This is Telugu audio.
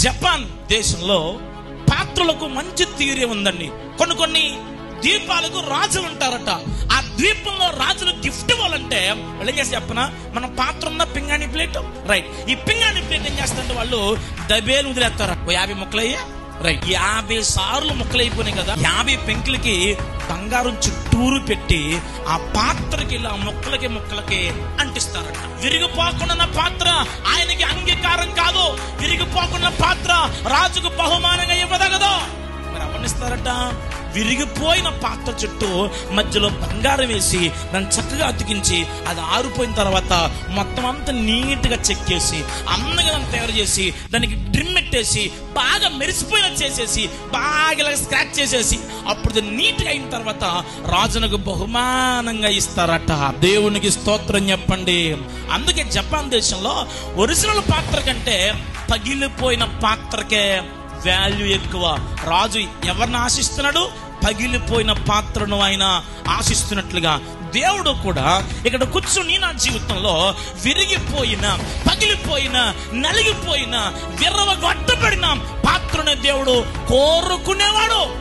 జపాన్ దేశంలో పాత్రలకు మంచి థియరీ ఉందండి. కొన్ని ద్వీపాలకు రాజులు ఉంటారట. ఆ ద్వీపంలో రాజులు గిఫ్ట్ ఇవ్వాలంటే వాళ్ళు ఏం చేస్తే చెప్పనా, మన పాత్ర ఉన్న పింగాణి ప్లేట్, రైట్, ఈ పింగాణి ప్లేట్ ఏం చేస్తారంటే వాళ్ళు దబేలు వదిలేస్తారు. 50 ముక్కలయ్యా, రైట్, 50 సార్లు ముక్కలైపోయినాయి కదా, 50 పెంకులకి బంగారం చుట్టూరు పెట్టి ఆ పాత్రకి ఇలా ముక్కలకి అంటిస్తారట. విరిగిపోకుండా పాత్ర ఆయనకి అంగీకారం కాదు. విరిగిపోకుండా పాత్ర రాజుకు బహుమానంగా ఇవ్వదగదు. మరి అవన్నిస్తారట. విరిగిపోయిన పాత్ర చుట్టూ మధ్యలో బంగారం వేసి దాన్ని చక్కగా అతికించి అది ఆరిపోయిన తర్వాత మొత్తం అంతా నీట్గా చెక్ చేసి అందంగా దాన్ని తయారు చేసి దానికి డ్రిమ్ పెట్టేసి బాగా మెరిసిపోయిన చేసేసి బాగా ఇలా స్క్రాచ్ చేసేసి అప్పుడు నీట్గా అయిన తర్వాత రాజునకు బహుమానంగా ఇస్తారట. దేవునికి స్తోత్రం చెప్పండి. అందుకే జపాన్ దేశంలో ఒరిజినల్ పాత్ర కంటే పగిలిపోయిన పాత్రకే వాల్యూ ఎక్కువ. రాజు ఎవరిని ఆశిస్తున్నాడు? పగిలిపోయిన పాత్రను ఆయన ఆశిస్తున్నట్లుగా దేవుడు కూడా ఇక్కడ కూర్చుని నా జీవితంలో విరిగిపోయిన, పగిలిపోయిన, నలిగిపోయిన, విర్రవగొట్టబడిన పాత్రను దేవుడు కోరుకునేవాడు.